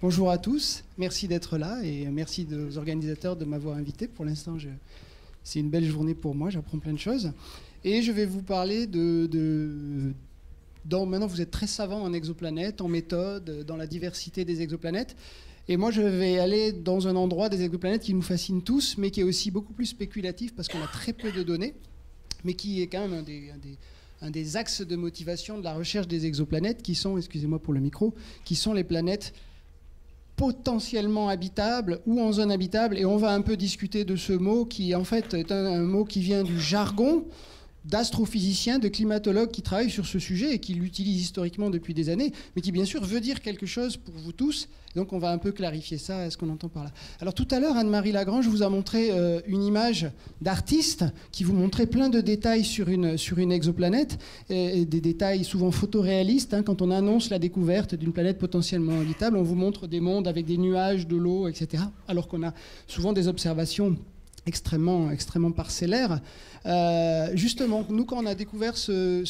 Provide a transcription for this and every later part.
Bonjour à tous, merci d'être là et merci aux organisateurs de m'avoir invité. Pour l'instant, c'est une belle journée pour moi, j'apprends plein de choses. Et je vais vous parler maintenant, vous êtes très savants en exoplanètes, en méthode, dans la diversité des exoplanètes. Et moi, je vais aller dans un endroit des exoplanètes qui nous fascine tous, mais qui est aussi beaucoup plus spéculatif parce qu'on a très peu de données, mais qui est quand même un des axes de motivation de la recherche des exoplanètes, qui sont, excusez-moi pour le micro, qui sont les planètes potentiellement habitables ou en zone habitable. Et on va un peu discuter de ce mot qui, en fait, est un mot qui vient du jargon d'astrophysiciens, de climatologues qui travaillent sur ce sujet et qui l'utilisent historiquement depuis des années, mais qui bien sûr veut dire quelque chose pour vous tous. Donc on va un peu clarifier ça, ce qu'on entend par là. Alors tout à l'heure, Anne-Marie Lagrange vous a montré une image d'artiste qui vous montrait plein de détails sur une exoplanète, et des détails souvent photoréalistes. Quand on annonce la découverte d'une planète potentiellement habitable, on vous montre des mondes avec des nuages, de l'eau, etc. Alors qu'on a souvent des observations extrêmement parcellaire. Justement, nous, quand on a découvert ce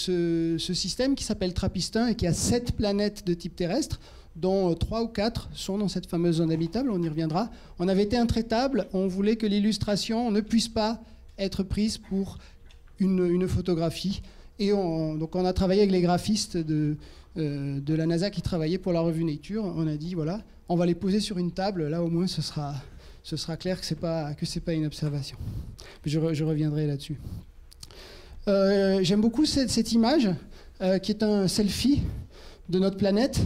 système qui s'appelle TRAPPIST-1 et qui a 7 planètes de type terrestre, dont 3 ou 4 sont dans cette fameuse zone habitable, on y reviendra, on avait été intraitable, on voulait que l'illustration ne puisse pas être prise pour une photographie. Et donc on a travaillé avec les graphistes de la NASA qui travaillaient pour la revue Nature. On a dit, voilà, on va les poser sur une table, là au moins ce sera clair que c'est pas une observation. Je reviendrai là-dessus. J'aime beaucoup cette image qui est un selfie de notre planète,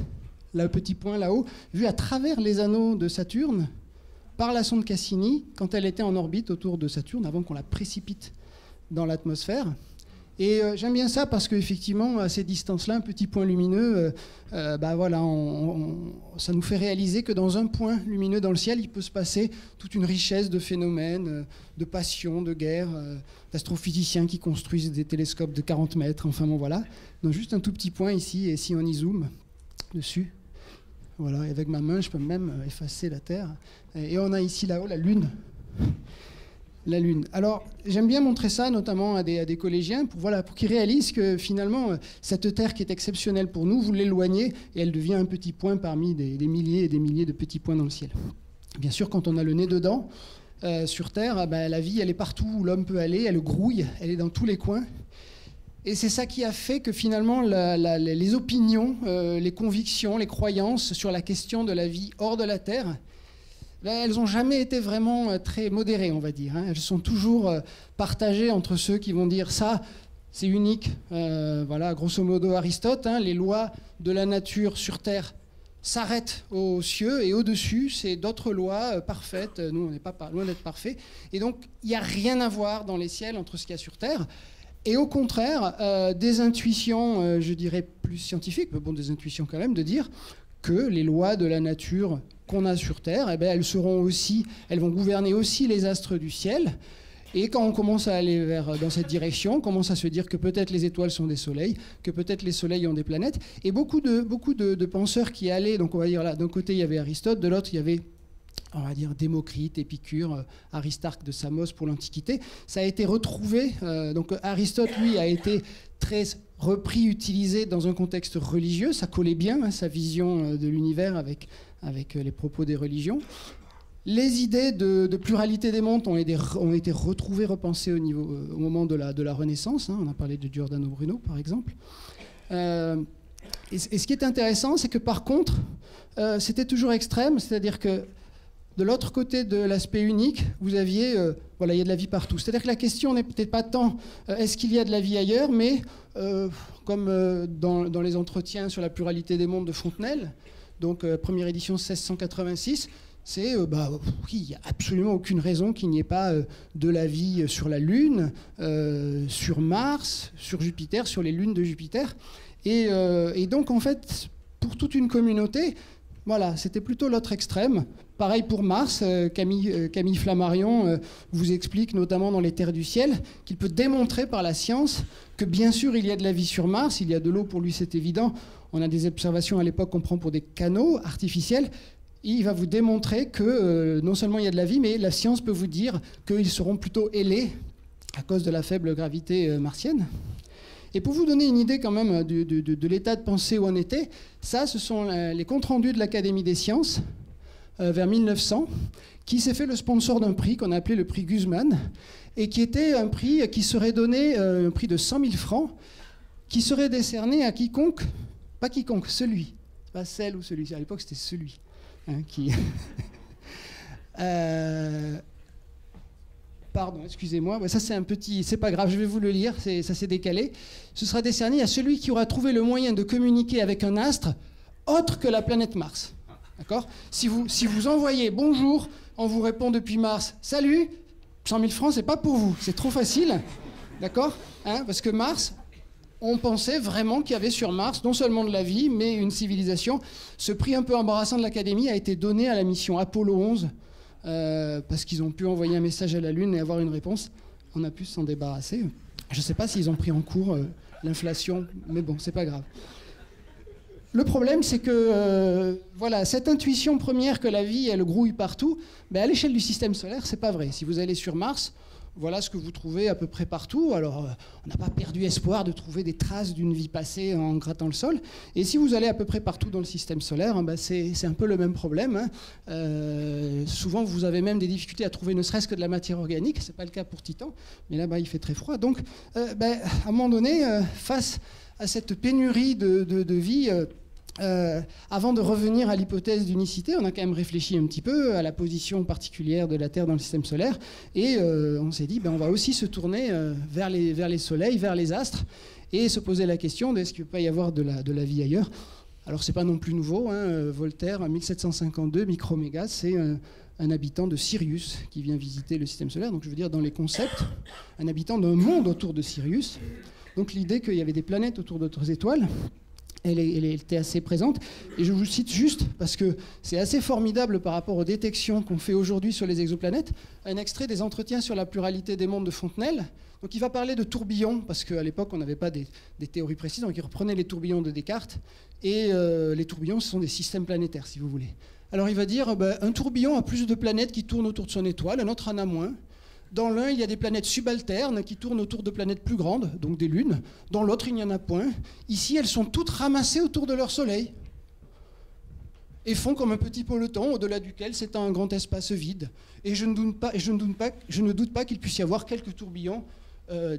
le petit point là-haut, vu à travers les anneaux de Saturne par la sonde Cassini quand elle était en orbite autour de Saturne avant qu'on la précipite dans l'atmosphère. Et j'aime bien ça parce qu'effectivement, à ces distances-là, un petit point lumineux, voilà, ça nous fait réaliser que dans un point lumineux dans le ciel, il peut se passer toute une richesse de phénomènes, de passions, de guerres, d'astrophysiciens qui construisent des télescopes de 40 mètres, enfin bon voilà. Donc juste un tout petit point ici, et si on y zoome dessus, voilà, et avec ma main, je peux même effacer la Terre. Et on a ici là-haut la Lune. La Lune. Alors, j'aime bien montrer ça, notamment à des collégiens, pour qu'ils réalisent que finalement, cette Terre qui est exceptionnelle pour nous, vous l'éloignez et elle devient un petit point parmi des milliers et des milliers de petits points dans le ciel. Bien sûr, quand on a le nez dedans, sur Terre, la vie, elle est partout où l'homme peut aller, elle grouille, elle est dans tous les coins. Et c'est ça qui a fait que finalement, les opinions, les convictions, les croyances sur la question de la vie hors de la Terre, elles n'ont jamais été vraiment très modérées, on va dire. Elles sont toujours partagées entre ceux qui vont dire ça, c'est unique. Voilà, grosso modo Aristote, les lois de la nature sur Terre s'arrêtent aux cieux et au-dessus, c'est d'autres lois parfaites. Nous, on n'est pas loin d'être parfaits. Et donc, il n'y a rien à voir dans les ciels entre ce qu'il y a sur Terre. Et au contraire, des intuitions, je dirais plus scientifiques, mais bon, des intuitions quand même, de dire que les lois de la nature qu'on a sur Terre, elles vont gouverner aussi les astres du ciel. Et quand on commence à aller dans cette direction, on commence à se dire que peut-être les étoiles sont des soleils, que peut-être les soleils ont des planètes. Et beaucoup de penseurs qui allaient, donc on va dire là, d'un côté il y avait Aristote, de l'autre il y avait, on va dire, Démocrite, Épicure, Aristarque de Samos pour l'Antiquité. Ça a été retrouvé. Donc Aristote, lui, a été très repris, utilisé dans un contexte religieux. Ça collait bien, sa vision de l'univers avec les propos des religions. Les idées de pluralité des mondes ont été retrouvées, repensées au moment de la Renaissance. On a parlé de Giordano Bruno, par exemple. Et ce qui est intéressant, c'est que par contre, c'était toujours extrême, c'est-à-dire que de l'autre côté de l'aspect unique, vous aviez, il y a de la vie partout. C'est-à-dire que la question n'est peut-être pas tant est-ce qu'il y a de la vie ailleurs, mais comme dans les entretiens sur la pluralité des mondes de Fontenelle, donc première édition 1686, c'est oui, il n'y a absolument aucune raison qu'il n'y ait pas de la vie sur la Lune, sur Mars, sur Jupiter, sur les lunes de Jupiter. Et donc, en fait, pour toute une communauté, voilà, c'était plutôt l'autre extrême. Pareil pour Mars, Camille Flammarion vous explique, notamment dans Les Terres du Ciel, qu'il peut démontrer par la science que bien sûr il y a de la vie sur Mars, il y a de l'eau, pour lui c'est évident. On a des observations à l'époque qu'on prend pour des canaux artificiels. Il va vous démontrer que non seulement il y a de la vie, mais la science peut vous dire qu'ils seront plutôt ailés à cause de la faible gravité martienne. Et pour vous donner une idée quand même de l'état de pensée où on était, ça, ce sont les comptes rendus de l'Académie des sciences vers 1900, qui s'est fait le sponsor d'un prix qu'on a appelé le prix Guzman, et qui était un prix qui serait donné, un prix de 100 000 francs, qui serait décerné à quiconque, pas quiconque, celui, pas celle ou celui, à l'époque c'était celui, hein, qui... Pardon, excusez-moi, ça c'est un petit, c'est pas grave, je vais vous le lire, ça s'est décalé. Ce sera décerné à celui qui aura trouvé le moyen de communiquer avec un astre autre que la planète Mars. D'accord ? Si vous envoyez bonjour, on vous répond depuis Mars, salut, 100 000 francs, c'est pas pour vous, c'est trop facile, d'accord ? Hein, parce que Mars, on pensait vraiment qu'il y avait sur Mars non seulement de la vie, mais une civilisation. Ce prix un peu embarrassant de l'Académie a été donné à la mission Apollo 11, parce qu'ils ont pu envoyer un message à la Lune et avoir une réponse. On a pu s'en débarrasser. Je ne sais pas s'ils ont pris en cours l'inflation, mais bon, c'est pas grave. Le problème, c'est que voilà, cette intuition première que la vie, elle grouille partout, ben à l'échelle du système solaire, c'est pas vrai. Si vous allez sur Mars, voilà ce que vous trouvez à peu près partout. Alors, on n'a pas perdu espoir de trouver des traces d'une vie passée en grattant le sol. Et si vous allez à peu près partout dans le système solaire, ben c'est un peu le même problème. Hein. Souvent, vous avez même des difficultés à trouver ne serait-ce que de la matière organique. Ce n'est pas le cas pour Titan, mais là-bas, il fait très froid. Donc, à un moment donné, face à cette pénurie de vie... avant de revenir à l'hypothèse d'unicité, on a quand même réfléchi un petit peu à la position particulière de la Terre dans le système solaire et on s'est dit on va aussi se tourner vers les soleils, vers les astres et se poser la question de est-ce qu'il peut pas y avoir de la vie ailleurs. Alors c'est pas non plus nouveau, hein, Voltaire en 1752, Micromégas, c'est un habitant de Sirius qui vient visiter le système solaire, donc je veux dire dans les concepts, un habitant d'un monde autour de Sirius, donc l'idée qu'il y avait des planètes autour d'autres étoiles, elle était assez présente. Et je vous cite juste, parce que c'est assez formidable par rapport aux détections qu'on fait aujourd'hui sur les exoplanètes, un extrait des entretiens sur la pluralité des mondes de Fontenelle. Donc il va parler de tourbillons, parce qu'à l'époque, on n'avait pas des théories précises, donc il reprenait les tourbillons de Descartes. Et les tourbillons, ce sont des systèmes planétaires, si vous voulez. Alors il va dire, un tourbillon a plus de planètes qui tournent autour de son étoile, un autre en a moins. Dans l'un, il y a des planètes subalternes qui tournent autour de planètes plus grandes, donc des lunes. Dans l'autre, il n'y en a point. Ici, elles sont toutes ramassées autour de leur soleil et font comme un petit peloton au-delà duquel s'étend un grand espace vide. Et je ne doute pas qu'il puisse y avoir quelques tourbillons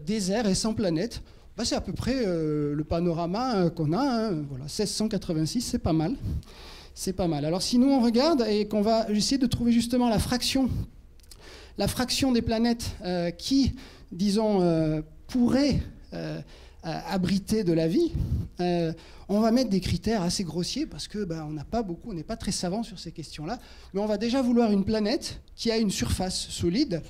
déserts et sans planètes. C'est à peu près le panorama qu'on a. Hein. Voilà, 1686, c'est pas mal. C'est pas mal. Alors si nous, on regarde et qu'on va essayer de trouver justement la fraction des planètes qui, disons, pourraient abriter de la vie, on va mettre des critères assez grossiers parce que on n'a pas beaucoup, on n'est pas très savant sur ces questions-là, mais on va déjà vouloir une planète qui a une surface solide,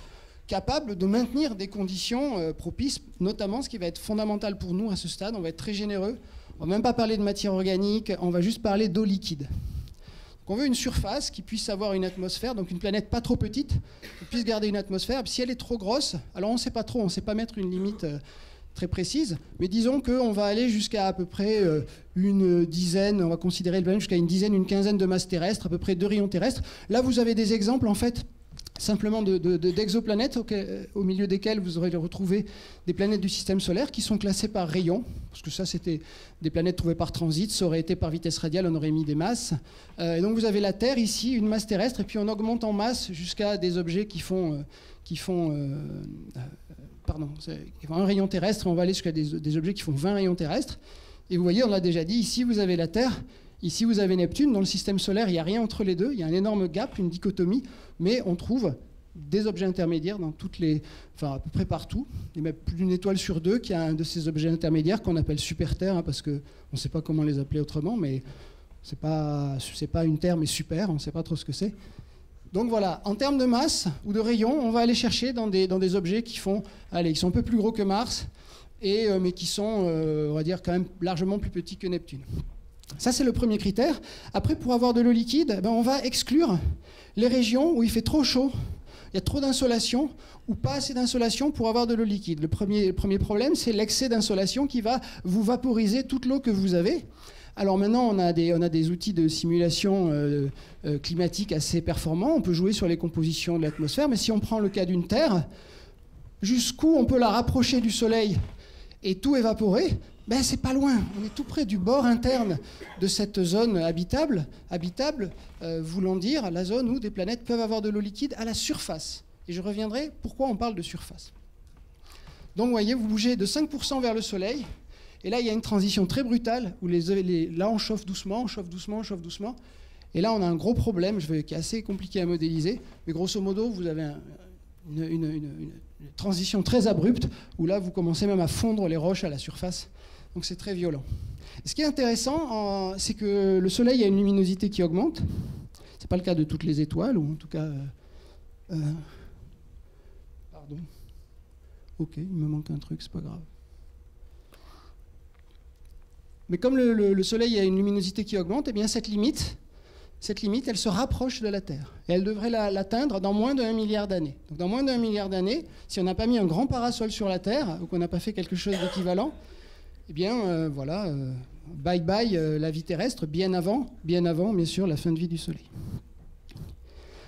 capable de maintenir des conditions propices, notamment ce qui va être fondamental pour nous à ce stade, on va être très généreux, on ne va même pas parler de matière organique, on va juste parler d'eau liquide. On veut une surface qui puisse avoir une atmosphère, donc une planète pas trop petite, qui puisse garder une atmosphère. Si elle est trop grosse, alors on ne sait pas trop, on ne sait pas mettre une limite très précise, mais disons qu'on va aller jusqu'à à peu près une dizaine, on va considérer le planète jusqu'à une dizaine, une quinzaine de masses terrestres, à peu près 2 rayons terrestres. Là, vous avez des exemples, en fait, simplement d'exoplanètes au milieu desquelles vous aurez retrouvé des planètes du système solaire qui sont classées par rayons, parce que ça c'était des planètes trouvées par transit, ça aurait été par vitesse radiale, on aurait mis des masses. Et donc vous avez la Terre ici, une masse terrestre, et puis on augmente en masse jusqu'à des objets qui font un rayon terrestre, on va aller jusqu'à des objets qui font 20 rayons terrestres. Et vous voyez, on l'a déjà dit, ici vous avez la Terre, ici vous avez Neptune. Dans le système solaire, il n'y a rien entre les deux, il y a un énorme gap, une dichotomie, mais on trouve des objets intermédiaires dans à peu près partout. Il y a même plus d'une étoile sur deux qui a un de ces objets intermédiaires qu'on appelle super-Terre, hein, parce qu'on ne sait pas comment les appeler autrement, mais c'est pas une Terre, mais super, on ne sait pas trop ce que c'est. Donc voilà, en termes de masse ou de rayon, on va aller chercher dans des objets qui sont un peu plus gros que Mars, mais qui sont, on va dire, quand même largement plus petits que Neptune. Ça, c'est le premier critère. Après, pour avoir de l'eau liquide, on va exclure les régions où il fait trop chaud, il y a trop d'insolation ou pas assez d'insolation pour avoir de l'eau liquide. Le premier problème, c'est l'excès d'insolation qui va vous vaporiser toute l'eau que vous avez. Alors maintenant, on a des outils de simulation climatique assez performants. On peut jouer sur les compositions de l'atmosphère, mais si on prend le cas d'une Terre, jusqu'où on peut la rapprocher du Soleil et tout évaporer, Ben, c'est pas loin, on est tout près du bord interne de cette zone habitable, voulant dire la zone où des planètes peuvent avoir de l'eau liquide à la surface. Et je reviendrai pourquoi on parle de surface. Donc vous voyez, vous bougez de 5% vers le Soleil, et là il y a une transition très brutale, où là on chauffe doucement, on chauffe doucement, on chauffe doucement, et là on a un gros problème qui est assez compliqué à modéliser, mais grosso modo vous avez une transition très abrupte, où là vous commencez même à fondre les roches à la surface. Donc c'est très violent. Ce qui est intéressant, c'est que le Soleil a une luminosité qui augmente. Ce n'est pas le cas de toutes les étoiles, ou en tout cas... pardon. Ok, il me manque un truc, c'est pas grave. Mais comme le Soleil a une luminosité qui augmente, eh bien cette limite, elle se rapproche de la Terre. Et elle devrait l'atteindre dans moins d'1 milliard d'années. Donc dans moins d'1 milliard d'années, si on n'a pas mis un grand parasol sur la Terre, ou qu'on n'a pas fait quelque chose d'équivalent, eh bien, voilà, bye bye la vie terrestre, bien avant, bien sûr, la fin de vie du Soleil.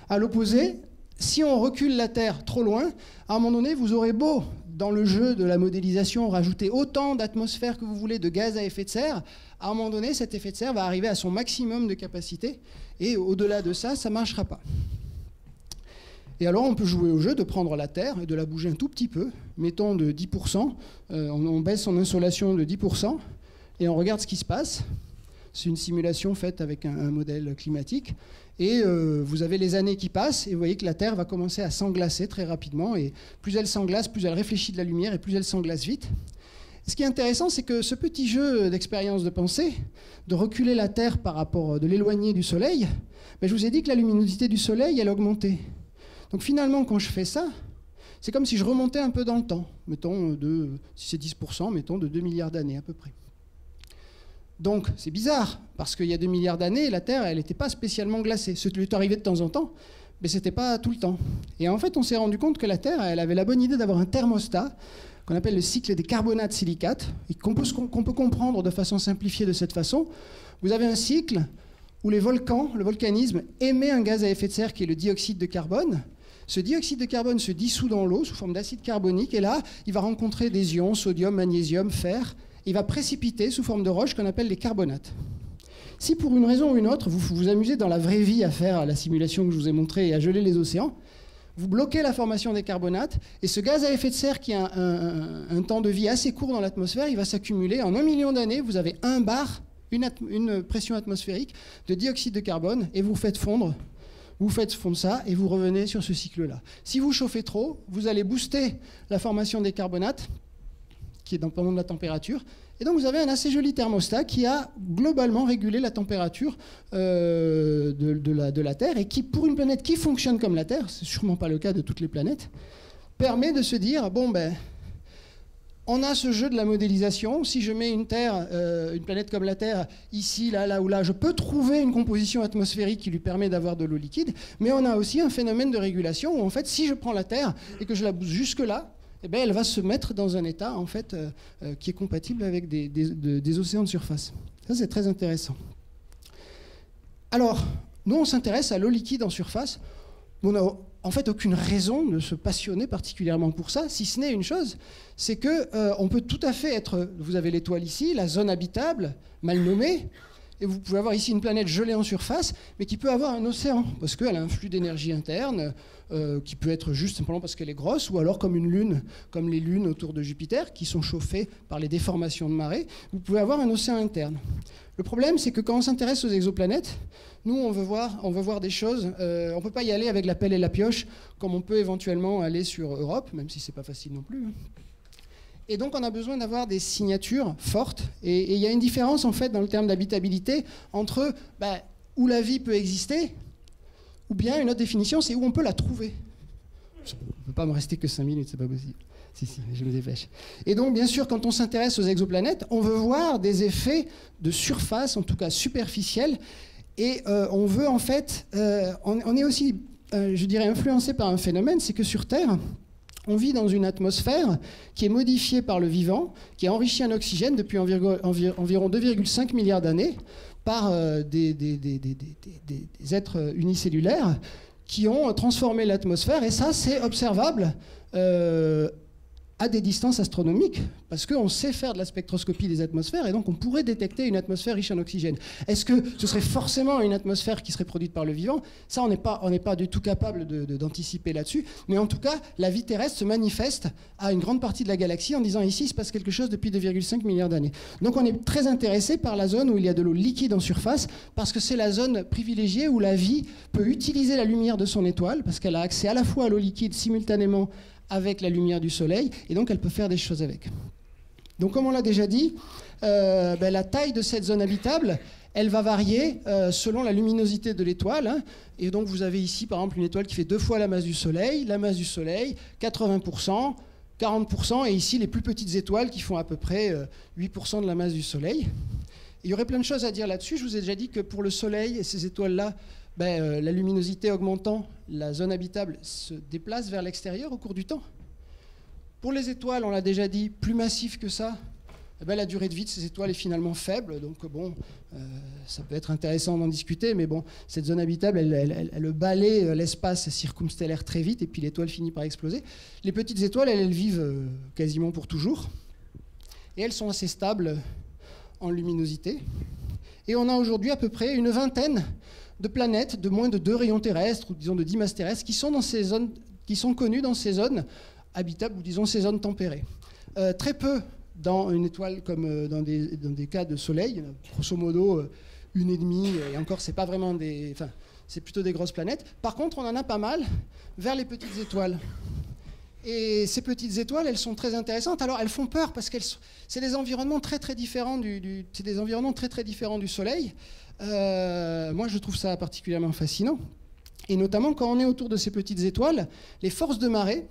À l'opposé, si on recule la Terre trop loin, à un moment donné, vous aurez beau, dans le jeu de la modélisation, rajouter autant d'atmosphère que vous voulez de gaz à effet de serre, à un moment donné, cet effet de serre va arriver à son maximum de capacité, et au-delà de ça, ça ne marchera pas. Et alors, on peut jouer au jeu de prendre la Terre et de la bouger un tout petit peu, mettons de 10%, on baisse son insolation de 10%, et on regarde ce qui se passe. C'est une simulation faite avec un modèle climatique, et vous avez les années qui passent, et vous voyez que la Terre va commencer à s'englacer très rapidement, et plus elle s'englace, plus elle réfléchit de la lumière, et plus elle s'englace vite. Ce qui est intéressant, c'est que ce petit jeu d'expérience de pensée, de reculer la Terre par rapport, de l'éloigner du Soleil, ben je vous ai dit que la luminosité du Soleil, elle augmentait. Donc finalement, quand je fais ça, c'est comme si je remontais un peu dans le temps, mettons, si c'est 10%, mettons de 2 milliards d'années à peu près. Donc c'est bizarre, parce qu'il y a 2 milliards d'années, la Terre, elle n'était pas spécialement glacée. Ce qui lui est arrivé de temps en temps, mais ce n'était pas tout le temps. Et en fait, on s'est rendu compte que la Terre, elle avait la bonne idée d'avoir un thermostat, qu'on appelle le cycle des carbonates silicates, et qu'on peut comprendre de façon simplifiée de cette façon. Vous avez un cycle où les volcans, le volcanisme, émet un gaz à effet de serre qui est le dioxyde de carbone. Ce dioxyde de carbone se dissout dans l'eau sous forme d'acide carbonique, et là, il va rencontrer des ions, sodium, magnésium, fer, il va précipiter sous forme de roches qu'on appelle les carbonates. Si pour une raison ou une autre, vous vous amusez dans la vraie vie à faire la simulation que je vous ai montrée et à geler les océans, vous bloquez la formation des carbonates, et ce gaz à effet de serre qui a un temps de vie assez court dans l'atmosphère, il va s'accumuler. En 1 million d'années, vous avez 1 bar, une pression atmosphérique de dioxyde de carbone, et vous faites fondre ça, et vous revenez sur ce cycle-là. Si vous chauffez trop, vous allez booster la formation des carbonates, qui est dépendant de la température, et donc vous avez un assez joli thermostat qui a globalement régulé la température de la Terre, et qui, pour une planète qui fonctionne comme la Terre, c'est sûrement pas le cas de toutes les planètes, permet de se dire, bon ben, on a ce jeu de la modélisation. Si je mets une planète comme la Terre, ici, là ou là, je peux trouver une composition atmosphérique qui lui permet d'avoir de l'eau liquide, mais on a aussi un phénomène de régulation où, en fait, si je prends la Terre et que je la pousse jusque-là, eh bien, elle va se mettre dans un état, en fait, qui est compatible avec des océans de surface. Ça, c'est très intéressant. Alors, nous, on s'intéresse à l'eau liquide en surface. On n'a en fait aucune raison de se passionner particulièrement pour ça, si ce n'est une chose, c'est qu'on peut tout à fait être... Vous avez l'étoile ici, la zone habitable, mal nommée, et vous pouvez avoir ici une planète gelée en surface, mais qui peut avoir un océan, parce qu'elle a un flux d'énergie interne, qui peut être juste simplement parce qu'elle est grosse, ou alors comme une lune, comme les lunes autour de Jupiter, qui sont chauffées par les déformations de marée, vous pouvez avoir un océan interne. Le problème, c'est que quand on s'intéresse aux exoplanètes, nous, on veut voir des choses. On ne peut pas y aller avec la pelle et la pioche, comme on peut éventuellement aller sur Europe, même si ce n'est pas facile non plus. Et donc, on a besoin d'avoir des signatures fortes. Et il y a une différence, en fait, dans le terme d'habitabilité, entre où la vie peut exister, ou bien une autre définition, c'est où on peut la trouver. Je ne peux pas me rester que 5 minutes, c'est pas possible. Si, je me dépêche. Et donc, bien sûr, quand on s'intéresse aux exoplanètes, on veut voir des effets de surface, en tout cas superficiels, et on veut, en fait, on est aussi, je dirais, influencé par un phénomène, c'est que sur Terre, on vit dans une atmosphère qui est modifiée par le vivant, qui est enrichie en oxygène depuis environ 2,5 milliards d'années par des êtres unicellulaires qui ont transformé l'atmosphère, et ça, c'est observable à des distances astronomiques, parce qu'on sait faire de la spectroscopie des atmosphères, et donc on pourrait détecter une atmosphère riche en oxygène. Est-ce que ce serait forcément une atmosphère qui serait produite par le vivant? Ça, on n'est pas du tout capable d'anticiper là-dessus, mais en tout cas, la vie terrestre se manifeste à une grande partie de la galaxie en disant ici, il se passe quelque chose depuis 2,5 milliards d'années. Donc on est très intéressé par la zone où il y a de l'eau liquide en surface, parce que c'est la zone privilégiée où la vie peut utiliser la lumière de son étoile, parce qu'elle a accès à la fois à l'eau liquide simultanément avec la lumière du soleil, et donc elle peut faire des choses avec. Donc comme on l'a déjà dit, la taille de cette zone habitable, elle va varier selon la luminosité de l'étoile, hein. Et donc vous avez ici par exemple une étoile qui fait 2 fois la masse du soleil, 80%, 40%, et ici les plus petites étoiles qui font à peu près 8% de la masse du soleil. Et il y aurait plein de choses à dire là-dessus. Je vous ai déjà dit que pour le soleil et ces étoiles-là, la luminosité augmentant, la zone habitable se déplace vers l'extérieur au cours du temps. Pour les étoiles, on l'a déjà dit, plus massif que ça, la durée de vie de ces étoiles est finalement faible. Donc bon, ça peut être intéressant d'en discuter, mais bon, cette zone habitable, elle balaie l'espace circumstellaire très vite, et puis l'étoile finit par exploser. Les petites étoiles, elles vivent quasiment pour toujours, et elles sont assez stables en luminosité. Et on a aujourd'hui à peu près une vingtaine de planètes de moins de 2 rayons terrestres, ou disons de 10 masses terrestres, qui sont connues dans ces zones habitables, ou disons ces zones tempérées. Très peu dans une étoile comme dans des cas de soleil, grosso modo 1,5, et encore c'est pas vraiment c'est plutôt des grosses planètes. Par contre, on en a pas mal vers les petites étoiles. Et ces petites étoiles, elles sont très intéressantes. Alors, elles font peur parce c'est des environnements très très différents du Soleil. Moi, je trouve ça particulièrement fascinant. Et notamment, quand on est autour de ces petites étoiles, les forces de marée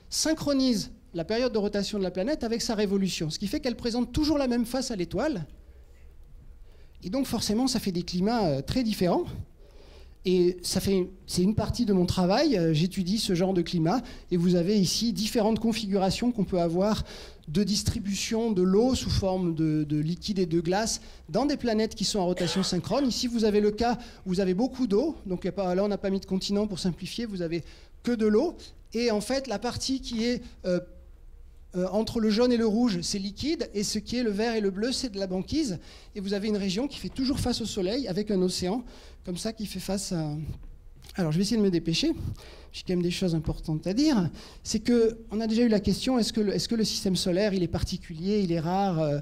synchronisent la période de rotation de la planète avec sa révolution, ce qui fait qu'elle présente toujours la même face à l'étoile. Et donc, forcément, ça fait des climats très différents. Et c'est une partie de mon travail, j'étudie ce genre de climat, et vous avez ici différentes configurations qu'on peut avoir de distribution de l'eau sous forme de liquide et de glace dans des planètes qui sont en rotation synchrone. Ici, vous avez le cas où vous avez beaucoup d'eau, donc là, on n'a pas mis de continent pour simplifier, vous avez que de l'eau, et en fait, la partie qui est entre le jaune et le rouge, c'est liquide, et ce qui est le vert et le bleu, c'est de la banquise. Et vous avez une région qui fait toujours face au soleil, avec un océan, comme ça, qui fait face à... Alors, je vais essayer de me dépêcher. J'ai quand même des choses importantes à dire. C'est qu'on a déjà eu la question, est-ce que le système solaire, il est particulier, il est rare?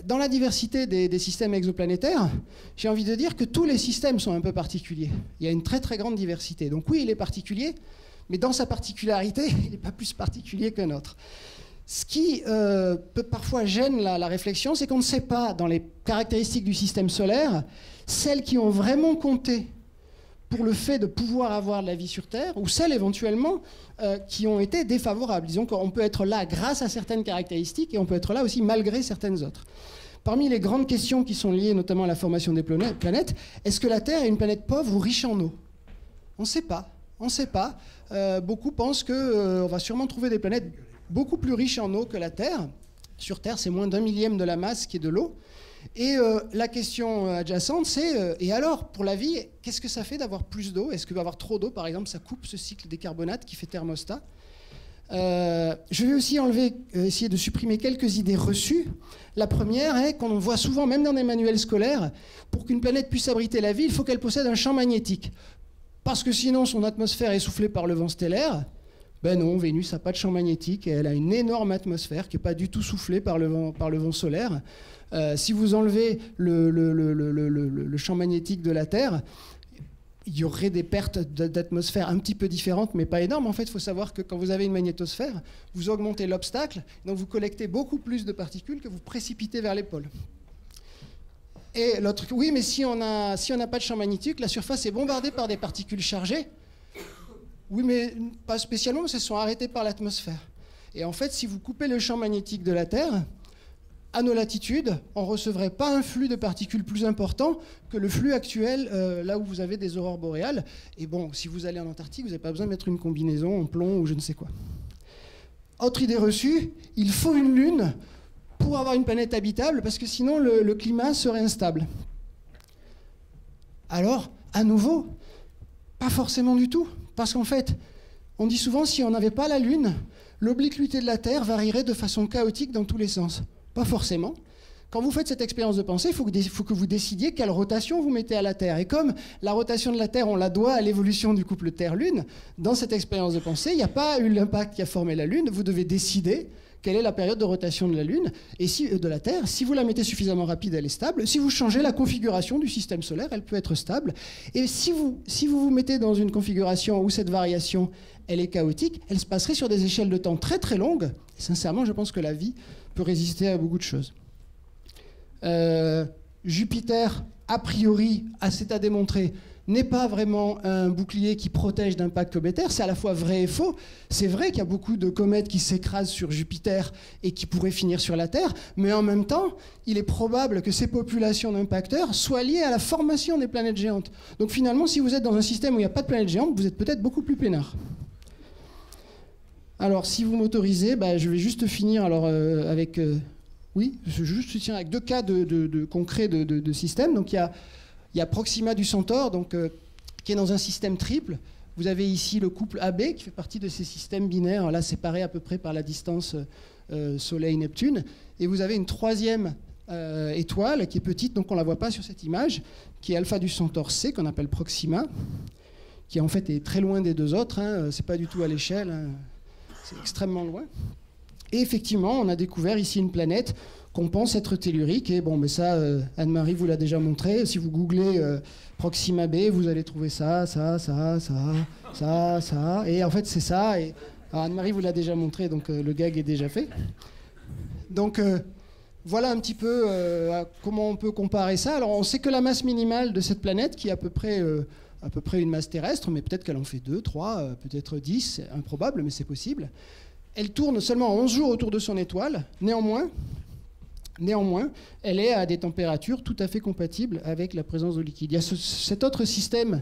Dans la diversité des systèmes exoplanétaires, j'ai envie de dire que tous les systèmes sont un peu particuliers. Il y a une très, très grande diversité. Donc oui, il est particulier, mais dans sa particularité, il n'est pas plus particulier qu'un autre. Ce qui peut parfois gêne la réflexion, c'est qu'on ne sait pas, dans les caractéristiques du système solaire, celles qui ont vraiment compté pour le fait de pouvoir avoir de la vie sur Terre, ou celles éventuellement qui ont été défavorables. Disons qu'on peut être là grâce à certaines caractéristiques, et on peut être là aussi malgré certaines autres. Parmi les grandes questions qui sont liées notamment à la formation des planètes, est-ce que la Terre est une planète pauvre ou riche en eau? On ne sait pas. On ne sait pas. Beaucoup pensent qu'on va sûrement trouver des planètes beaucoup plus riche en eau que la Terre. Sur Terre, c'est moins d'1 millième de la masse qui est de l'eau. Et la question adjacente, c'est et alors, pour la vie, qu'est-ce que ça fait d'avoir plus d'eau? Est-ce qu'avoir trop d'eau, par exemple, ça coupe ce cycle des carbonates qui fait thermostat? Je vais aussi essayer de supprimer quelques idées reçues. La première est qu'on voit souvent, même dans des manuels scolaires, pour qu'une planète puisse abriter la vie, il faut qu'elle possède un champ magnétique. Parce que sinon, son atmosphère est soufflée par le vent stellaire. Ben non, Vénus n'a pas de champ magnétique, et elle a une énorme atmosphère qui n'est pas du tout soufflée par le vent solaire. Si vous enlevez le champ magnétique de la Terre, il y aurait des pertes d'atmosphère un petit peu différentes, mais pas énormes. En fait, il faut savoir que quand vous avez une magnétosphère, vous augmentez l'obstacle, donc vous collectez beaucoup plus de particules que vous précipitez vers les pôles. Et l'autre, oui, mais si on n'a pas de champ magnétique, la surface est bombardée par des particules chargées. Oui, mais pas spécialement, parce qu'elles sont arrêtées par l'atmosphère. Et en fait, si vous coupez le champ magnétique de la Terre, à nos latitudes, on ne recevrait pas un flux de particules plus important que le flux actuel, là où vous avez des aurores boréales. Et bon, si vous allez en Antarctique, vous n'avez pas besoin de mettre une combinaison en plomb ou je ne sais quoi. Autre idée reçue, il faut une lune pour avoir une planète habitable, parce que sinon le climat serait instable. Alors, à nouveau, pas forcément du tout. Parce qu'en fait, on dit souvent, si on n'avait pas la Lune, l'obliquité de la Terre varierait de façon chaotique dans tous les sens. Pas forcément. Quand vous faites cette expérience de pensée, il faut que vous décidiez quelle rotation vous mettez à la Terre. Et comme la rotation de la Terre, on la doit à l'évolution du couple Terre-Lune, dans cette expérience de pensée, il n'y a pas eu l'impact qui a formé la Lune. Vous devez décider quelle est la période de rotation de la Lune et de la Terre. Si vous la mettez suffisamment rapide, elle est stable. Si vous changez la configuration du système solaire, elle peut être stable. Et si vous vous mettez dans une configuration où cette variation, elle est chaotique, elle se passerait sur des échelles de temps très très longues. Et sincèrement, je pense que la vie peut résister à beaucoup de choses. Jupiter, a priori, c'est à démontrer, n'est pas vraiment un bouclier qui protège d'impact cométaire. C'est à la fois vrai et faux. C'est vrai qu'il y a beaucoup de comètes qui s'écrasent sur Jupiter et qui pourraient finir sur la Terre, mais en même temps, il est probable que ces populations d'impacteurs soient liées à la formation des planètes géantes. Donc finalement, si vous êtes dans un système où il n'y a pas de planète géante, vous êtes peut-être beaucoup plus peinard. Alors, si vous m'autorisez, je vais juste finir avec... oui, je tiens avec deux cas concrets de systèmes. Donc il y a Proxima du Centaure, qui est dans un système triple. Vous avez ici le couple AB qui fait partie de ces systèmes binaires, là séparés à peu près par la distance Soleil-Neptune. Et vous avez une troisième étoile qui est petite, donc on ne la voit pas sur cette image, qui est Alpha du Centaure C, qu'on appelle Proxima, qui en fait est très loin des deux autres. C'est pas du tout à l'échelle, c'est extrêmement loin. Et effectivement, on a découvert ici une planète qu'on pense être tellurique. Et bon, mais ça, Anne-Marie vous l'a déjà montré. Si vous googlez Proxima b, vous allez trouver ça. Et en fait, c'est ça. Et Anne-Marie vous l'a déjà montré, donc le gag est déjà fait. Donc voilà un petit peu comment on peut comparer ça. Alors, on sait que la masse minimale de cette planète, qui est à peu près une masse terrestre, mais peut-être qu'elle en fait 2, 3, peut-être 10, c'est improbable, mais c'est possible. Elle tourne seulement 11 jours autour de son étoile. Néanmoins, elle est à des températures tout à fait compatibles avec la présence d'eau liquide. Il y a cet autre système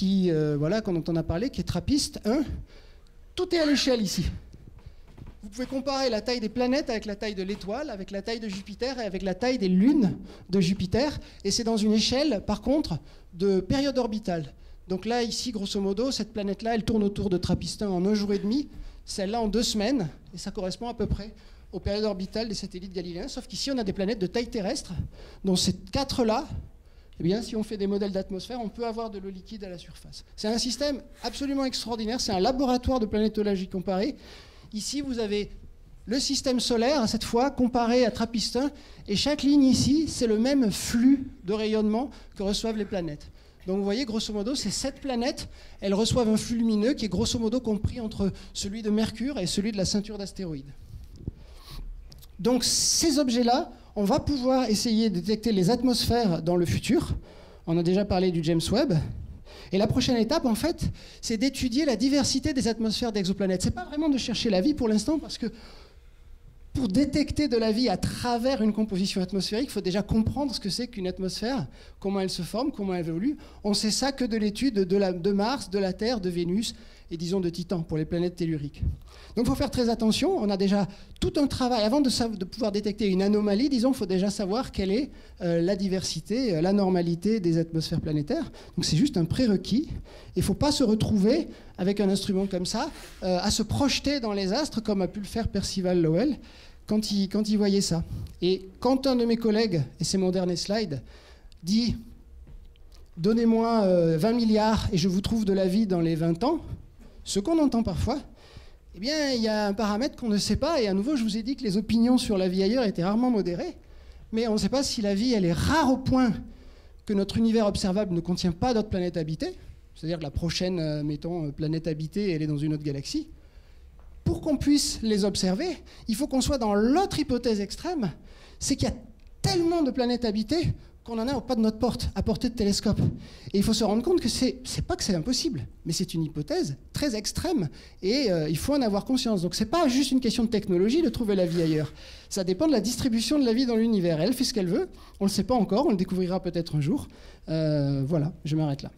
dont on a parlé, qui est TRAPPIST 1. Tout est à l'échelle ici. Vous pouvez comparer la taille des planètes avec la taille de l'étoile, avec la taille de Jupiter et avec la taille des lunes de Jupiter. Et c'est dans une échelle, par contre, de période orbitale. Donc là, ici, grosso modo, cette planète-là, elle tourne autour de TRAPPIST 1 en 1 jour et demi. Celle-là en 2 semaines, et ça correspond à peu près aux périodes orbitales des satellites galiléens, sauf qu'ici on a des planètes de taille terrestre, dont ces 4-là, eh bien, si on fait des modèles d'atmosphère, on peut avoir de l'eau liquide à la surface. C'est un système absolument extraordinaire, c'est un laboratoire de planétologie comparée. Ici, vous avez le système solaire, cette fois, comparé à TRAPPIST 1, et chaque ligne ici, c'est le même flux de rayonnement que reçoivent les planètes. Donc vous voyez, grosso modo, ces 7 planètes, elles reçoivent un flux lumineux qui est grosso modo compris entre celui de Mercure et celui de la ceinture d'astéroïdes. Donc ces objets-là, on va pouvoir essayer de détecter les atmosphères dans le futur. On a déjà parlé du James Webb. Et la prochaine étape, en fait, c'est d'étudier la diversité des atmosphères d'exoplanètes. Ce n'est pas vraiment de chercher la vie pour l'instant, parce que pour détecter de la vie à travers une composition atmosphérique, il faut déjà comprendre ce que c'est qu'une atmosphère, comment elle se forme, comment elle évolue. On sait ça que de l'étude de Mars, de la Terre, de Vénus et disons de Titan pour les planètes telluriques. Donc il faut faire très attention. On a déjà tout un travail. Avant de pouvoir détecter une anomalie, disons, il faut déjà savoir quelle est la diversité, la normalité des atmosphères planétaires. Donc c'est juste un prérequis. Il ne faut pas se retrouver avec un instrument comme ça, à se projeter dans les astres comme a pu le faire Percival Lowell quand il voyait ça. Et quand un de mes collègues, et c'est mon dernier slide, dit « Donnez-moi 20 milliards et je vous trouve de la vie dans les 20 ans », ce qu'on entend parfois, eh bien, il y a un paramètre qu'on ne sait pas. Et à nouveau, je vous ai dit que les opinions sur la vie ailleurs étaient rarement modérées. Mais on ne sait pas si la vie, elle est rare au point que notre univers observable ne contient pas d'autres planètes habitées. C'est-à-dire que la prochaine, planète habitée, elle est dans une autre galaxie. Pour qu'on puisse les observer, il faut qu'on soit dans l'autre hypothèse extrême, c'est qu'il y a tellement de planètes habitées qu'on en a au pas de notre porte, à portée de télescope. Et il faut se rendre compte que c'est pas que c'est impossible, mais c'est une hypothèse très extrême, et il faut en avoir conscience. Donc c'est pas juste une question de technologie de trouver la vie ailleurs. Ça dépend de la distribution de la vie dans l'univers. Elle fait ce qu'elle veut, on le sait pas encore, on le découvrira peut-être un jour. Voilà, je m'arrête là.